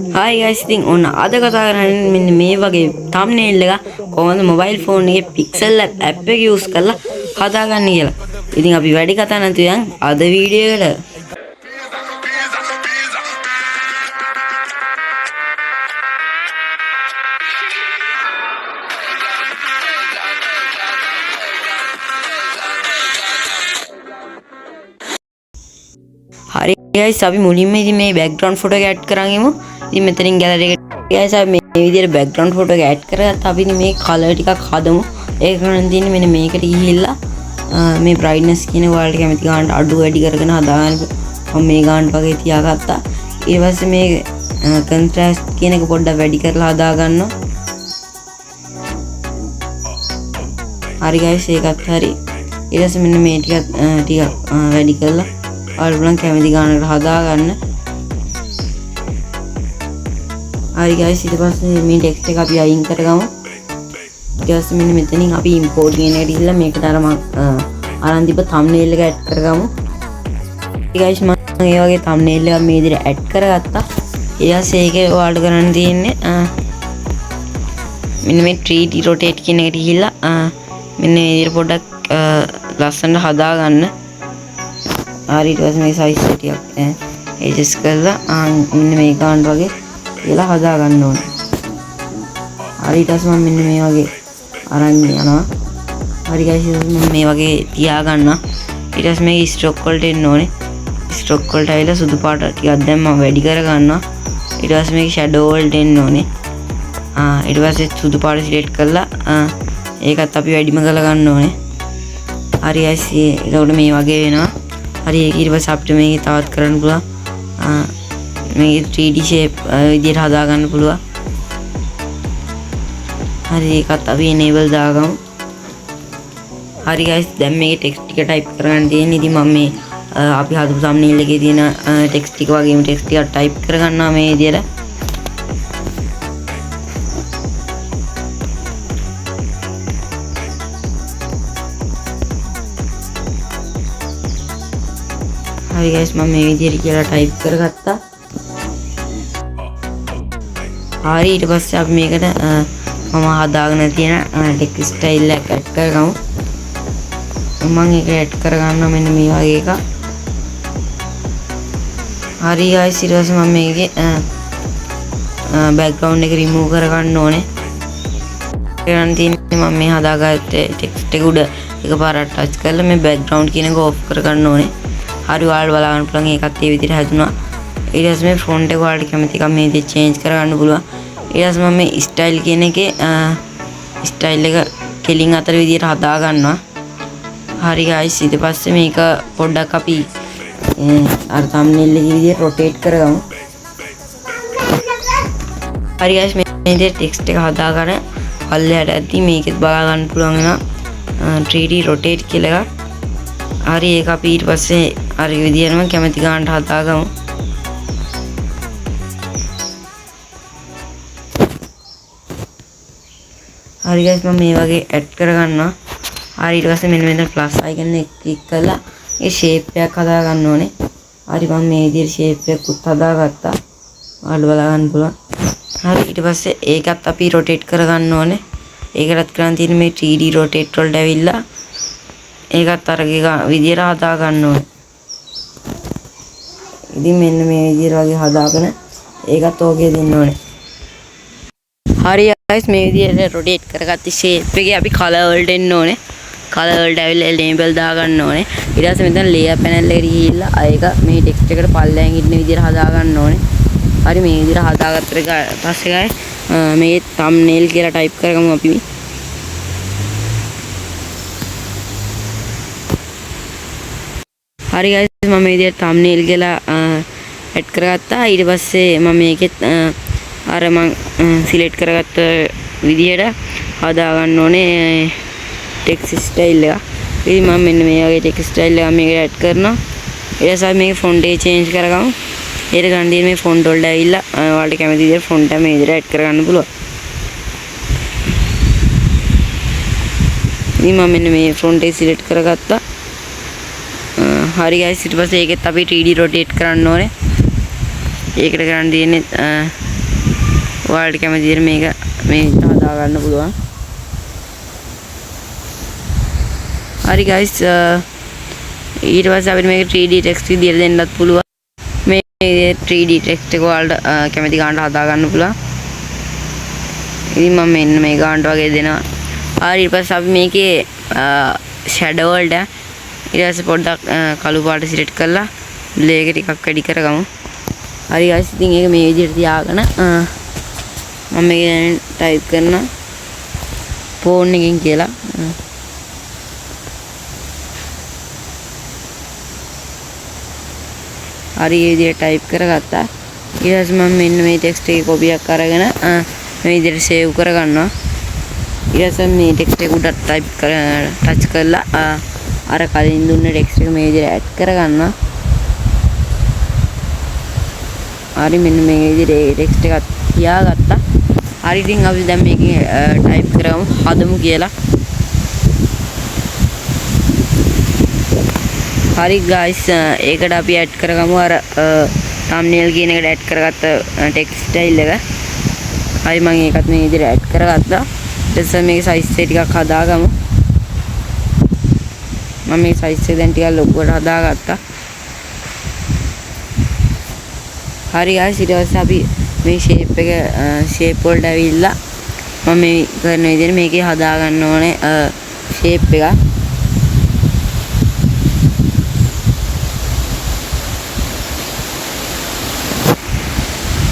Hi guys, ඉතින් ඔන්න අද කතා කරන්නේ මෙන්න මේ වගේ thumbnail එක කොහොමද mobile phone එකේ pixel app එක use කරලා හදාගන්න කියලා. ඉතින් අපි වැඩි කතා නැතුව යන් අද වීඩියෝ එකට. හරි guys, අපි මුලින්ම ඉතින් මේ background photo එක add කරන් ඉමු. ඉතින් මෙතනින් gallery එකට guys අපි මේ විදිහට background photo එක add කරගත්තා. අපි ඉතින් මේ color ටිකක් හදමු. ඒක කරන් තියෙන්නේ මෙන්න මේකට ගිහිල්ලා මේ brightness කියන ඔයාලට කැමති ගානට අඩු වැඩි කරගෙන හදාගන්න. මම මේ ගානට වගේ තියාගත්තා. ඊට පස්සේ මේ contrast කියන එක පොඩ්ඩක් වැඩි කරලා හදා ගන්නවා. හරි guys, ඒකත් හරි. ඊට පස්සේ මෙන්න මේ ටිකක් වැඩි කරලා ඔයාලට බලන්න කැමති ගානකට හදා ගන්න. හරි guys, ඊට පස්සේ මේ text එක අපි අයින් කරගමු. ඊට පස්සේ මෙන්න මෙතනින් අපි import කියන එකට ගිහලා මේකට අර මම අරන් තිබ්බ thumbnail එක add කරගමු. guys, මම මේ වගේ thumbnail එකක් මේ විදිහට add කරගත්තා. ඊට පස්සේ ඒකේ ඔයාලට කරන්න තියෙන්නේ මෙන්න මේ 3D rotate කියන එකට ගිහලා මෙන්න මේ විදිහට පොඩ්ඩක් ලස්සනට හදා ගන්න. හරි, ඊට පස්සේ මේ size එක ටිකක් adjust කරලා මෙන්න මේ ගානට වගේ කියලා හදා ගන්න ඕනේ. හරි, ඊට පස්සේ මම මෙන්න මේ වගේ අරන් යනවා. හරි guys, මම මේ වගේ තියා ගන්නවා. ඊට පස්සේ මේ stroke වලට එන්න ඕනේ. stroke වලට ඇවිල්ලා සුදු පාට ටිකක් දැන් මම වැඩි කර ගන්නවා. ඊට පස්සේ මේක shadow වලට එන්න ඕනේ. ඊට පස්සේ සුදු පාට select කරලා ඒකත් අපි වැඩිම කරලා ගන්න ඕනේ. හරි guys, ඒකට මේ වගේ වෙනවා. හරි, ඒක ඊට පස්සේ අපිට මේක තවත් කරන්න පුළුවන්. මේක 3D shape විදිහට හදා ගන්න පුළුවන්. හරි, ඒකත් අපි enable දාගමු. හරි guys, දැන් මේකේ text ටික type කරගන්න තියෙන්නේ. ඉතින් මම මේ අපි හදපු thumbnail එකේ තියෙන text ටික වගේම text ටික type කරගන්නවා මේ විදිහට. හරි guys, මම මේ විදිහට කියලා type කරගත්තා. හරි, ඊට පස්සේ අපි මේකට මම හදාගෙන තියෙන text style එක add කරගමු. මම ඒක add කරගන්නවා මෙන්න මේ වගේ එකක්. හරි guys, ඊට පස්සේ මම මේකේ background එක remove කරගන්න ඕනේ. කරන් තියෙන්නේ මම මේ හදාගත්ත text එක උඩ එකපාරට touch කරලා මේ background කියන එක off කරගන්න ඕනේ. හරි, ඔයාලට බලා ගන්න පුළුවන් ඒකත් ඒ විදිහට හැදුනා. ඊට පස්සේ මේ font එක ඔයාලට කැමති එකක් මේ විදිහට change කරගන්න පුළුවන්. ඊට පස්සේ මම මේ style කියන එකේ style එක කෙලින් අතර විදිහට හදා ගන්නවා. හරි guys, ඊට පස්සේ මේක පොඩ්ඩක් අපි අර thumbnail එකේ විදිහට rotate කරගමු. හරි guys, මේ විදිහට text එක හදාගෙන පල්ලෙහාට ඇද්දි මේකෙත් බලා ගන්න පුළුවන් වෙනවා 3D rotate කියලා එකක්. හරි, ඒක අපි ඊට පස්සේ අර විදිහටම කැමති ගානට හදාගමු. හරි guys, මම මේ වගේ add කරගන්නවා. හරි, ඊට පස්සේ මෙන්න මෙතන plus icon එක click කරලා ඒ shape එකක් හදා ගන්න ඕනේ. හරි, මම මේ විදිහට shape එකක් උත් හදාගත්තා. ඔයාලට බලා ගන්න පුළුවන්. හරි, ඊට පස්සේ ඒකත් අපි rotate කරගන්න ඕනේ. ඒකටත් කරන් තියෙන්නේ මේ 3D rotate වලට ඇවිල්ලා ඒකත් අර විදිහට හදා ගන්න ඕනේ. ඉතින් මෙන්න මේ විදිහට වගේ හදාගෙන ඒකත් ඕකේ දෙන්න ඕනේ. හරි guys, මේ විදිහට rotate කරගත්ත shape එකේ අපි color වලට එන්න ඕනේ. color වලට ඇවිල්ලා label දා ගන්න ඕනේ. ඊට පස්සේ මෙතන layer panel එකට ගිහිල්ලා ඒක මේ text එකට පල්ලෙන් ඉන්න විදිහට හදා ගන්න ඕනේ. හරි, මේ විදිහට හදාගත්තට පස්සේ guys මේ thumbnail කියලා type කරගමු අපි. හරි guys, මම මේ විදිහට thumbnail කියලා add කරගත්තා. ඊට පස්සේ මම මේකෙත් අර මම select කරගත්ත විදිහට හදා ගන්න ඕනේ text style එක. ඉතින් මම මෙන්න මේ වගේ text style එකක් මේකට add කරනවා. ඊට පස්සේ මේක font එක change කරගමු. ඒක ගන්න තියෙන මේ font වලට ඇවිල්ලා ඔයාලට කැමති විදිහට font එක මේ විදිහට add කරගන්න පුළුවන්. ඉතින් මම මෙන්න මේ font එක select කරගත්තා. හරි guys, ඊට පස්සේ ඒකෙත් අපි 3D rotate කරන්න ඕනේ. ඒකට කරන්න තියෙන්නේ ඔයාලට කැමති විදිහට මේක මේ හදා ගන්න පුළුවන්. හරි guys ඊට පස්සේ අපිට මේක 3D text විදිහට දෙන්නත් පුළුවන්. මේ 3D text එක ඔයාලට කැමති ගන්නට හදා ගන්න පුළුවන්. ඉතින් මම මෙන්න මේ ගන්නට වගේ දෙනවා. හරි ඊට පස්සේ අපි මේකේ shadow වලට ඊට පස්සේ පොඩ්ඩක් කළු පාට සිලෙක්ට් කරලා blur එක ටිකක් වැඩි කරගමු. හරි guys ඉතින් ඒක මේ විදිහට තියාගෙන මම මේක ටයිප් කරනවා ෆෝන් එකකින් කියලා. හරි මේ විදිහට ටයිප් කරගත්තා. ඊට පස්සේ මම මෙන්න මේ ටෙක්ස්ට් එකේ කොපි එකක් අරගෙන මේ විදිහට සේව් කරගන්නවා. ඊට පස්සේ මේ ටෙක්ස්ට් එක උඩ ටච් කරලා අර කලින් දුන්න ටෙක්ස්ට් එක මේ විදිහට ඇඩ් කරගන්නවා. හරි මෙන්න මේ විදිහට ටෙක්ස්ට් එකක් තියාගත්තා. හරි ඉතින් අපි දැන් මේකේ ටයිප් කරමු හදමු කියලා. හරි guys ඒකට අපි ඇඩ් කරගමු අර thumbnail කියන එකට ඇඩ් කරගත්ත ටෙක්ස්ට් ස්ටයිල් එක. හරි මම ඒකත් මේ විදිහට ඇඩ් කරගත්තා. ඊට පස්සේ මේකේ සයිස් එක ටිකක් හදාගමු. මම මේ සයිස් එක දැන් ටිකක් ලොකුවට හදාගත්තා. හරි guys ඊට පස්සේ අපි මේ shape එක shape වලට ඇවිල්ලා මම මේ කරන විදිහට මේකේ හදා ගන්න ඕනේ shape එක.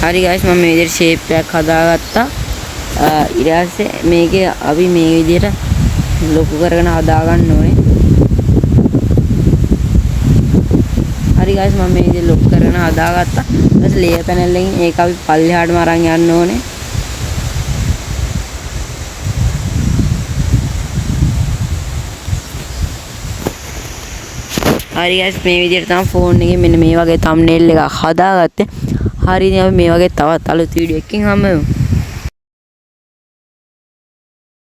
හරි guys මම මේ විදිහට shape එකක් හදාගත්තා. ඊට පස්සේ මේකේ අපි මේ විදිහට ලොකු කරගෙන හදා ගන්න ඕනේ. හරි guys මම මේ විදිහට ලොක් කරගෙන හදාගත්තා. ඊට පස්සේ layer panel එකෙන් ඒක අපි පල්ලෙහාටම අරන් යන්න ඕනේ. හරි guys මේ විදිහට තමයි ෆෝන් එකේ මෙන්න මේ වගේ thumbnail එකක් හදාගත්තේ. හරි ඉතින් අපි මේ වගේ තවත් අලුත් වීඩියෝ එකකින් හම්බ වෙමු.